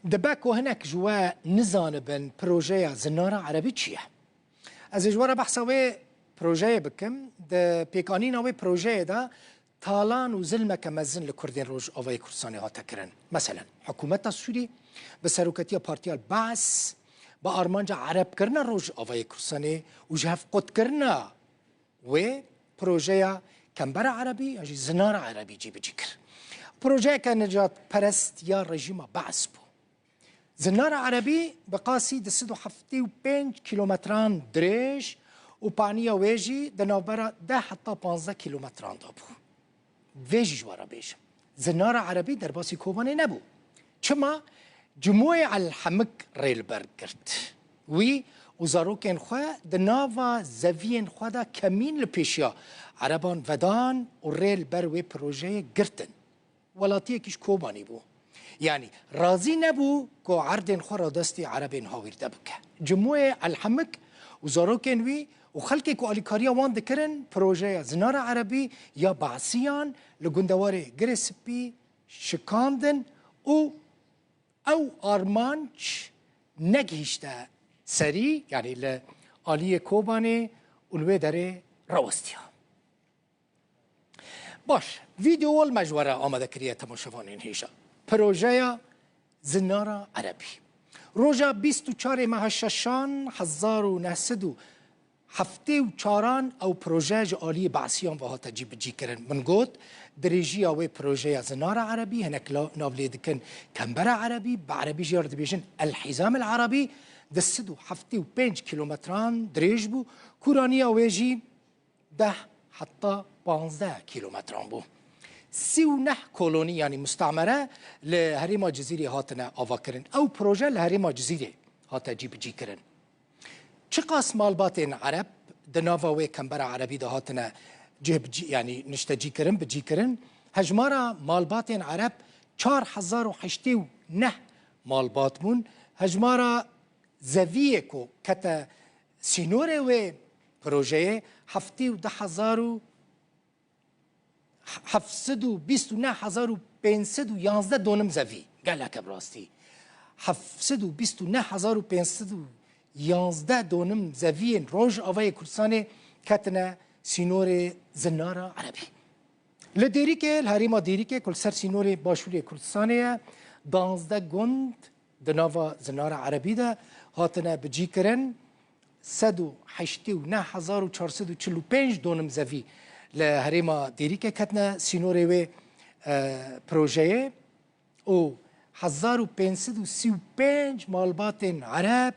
دباكو هناك جوا نزانبن بروجيا زنارة عربي تشيه از جوارا بحثاوي بروجيا بكم د بيكانيناوي بروجيا دا تالان وزلمة كمزن لكردين روج أوي كردستاني هاتا كرن مثلا حكومة السوري بسروكتية بارتيال بعث بأرمانجا عرب كرنا روج أوي كردستاني وجهف قد كرنا و بروجيا كمبرا عربي أجي زنارة عربي جي بجيكر بروجيا كان نجات برست يا رجيم بعث بو زنارة عربي بقاسي دسدو حفتي و 5 كيلومتران دريج و بانيا ويجي دنابرا 10 حتى 15 كيلومتران دابو ويجي جوارا بيجم زنارة عربي درباسي كوباني نبو چما جموعي على الحمك ريلبرغ كرت وي وزاروكين خوا دنافا زفين خوا دا كمين لبيشيا عربان ودان و ريلبر وي بروجي گرتن ولاتيه كيش كوباني بو يعني راضي نبو كو عردن خورا دستي عربين هاوير دبكه جموعي الحمك وزاروكين وي وخلكي كو اليكاريا وان دكرن بروجي زنارة عربي يا بعثيان لغندواري جريسبي شكاندن او ارمانش نجهشتا سري يعني لآلية كوباني ولوي داري روستيا باش فيديو المجورة آمده كريه تماشوانين هيجا بروجيا زنارة عربي روجا 24 ماه ششان 1974 او پروژه آلی بعثیان و هاتا جی بجی کرن من گوت دريجي اوي بروجي زنارة عربي هناك نافلي دكن كمبرا عربي بعربي جيار دبيجن الحزام العربي دسدو حفتي و 5 كيلومتران دريج بو كورانيا ويجي 10 حتى 15 كيلومتران بو 39 كولوني يعني مستعمرة لهريما جزيري هاتنا آفاكرن او بروجي لهريما جزيري هاتا جي بجي كرن چقاس مالباتين عرب دنافا وي كمبرا عربي ده هاتنا يعني نشتجي كرن بجي كرن هجمارا مالباتين عرب 4009 مالبات مون هجمارا زفيكو كتا سينوري وي بروجيه حفتي و 729 دونم زفي قال لك براستي 729 دونم زفين روج اوي كردستاني كتنا سينوري زنارة عربي لديريكي الهريمة ديريكي كل سر سينوري باشوري كردستانية 12 گوند دنافا زنارة عربي ده هاتنا بجي كرن 189,445 دونم زفي لهريمة ديريكي كتنا سينوري وي بروجيه و 1535 مالباتن عرب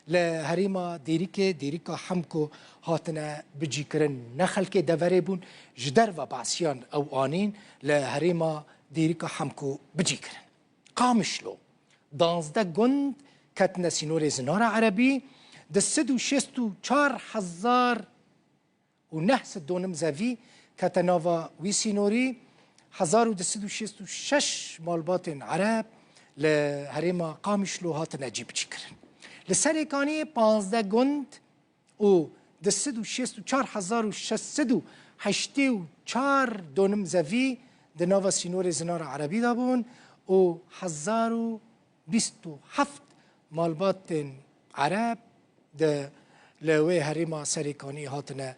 لهريما ديريكا حمكو هاتنا بجي كرن نخلكي دفري بون جدر و بعسيان او آنين لهريما ديريكا حمكو بجي كرن قامشلو 12 گوند كتنا سينوري زنارة عربي دسدو شستو 4,009 دونم زفي كتنافا وي سينوري 1266 مالباتن عرب لهريما قامشلو هاتنا جي بجي كرن لسريكاني 15 گوند و 4,684 دونم زفي دنافا سينوري زنارة عربي دابون و 1027 مالباتن عرب ده لوي هريما سريكاني هاتنا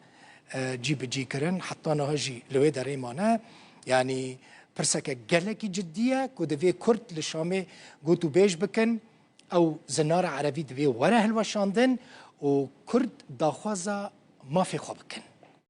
جي بجي كرن حتى نهجي لوي دريمانا يعني برسكة جلكي جدية كودفي كرد لشامي قوتو بيش بكن او زنارة عربي دوي ورا هلوشاندن و كرد داخوازا ما في خوابكن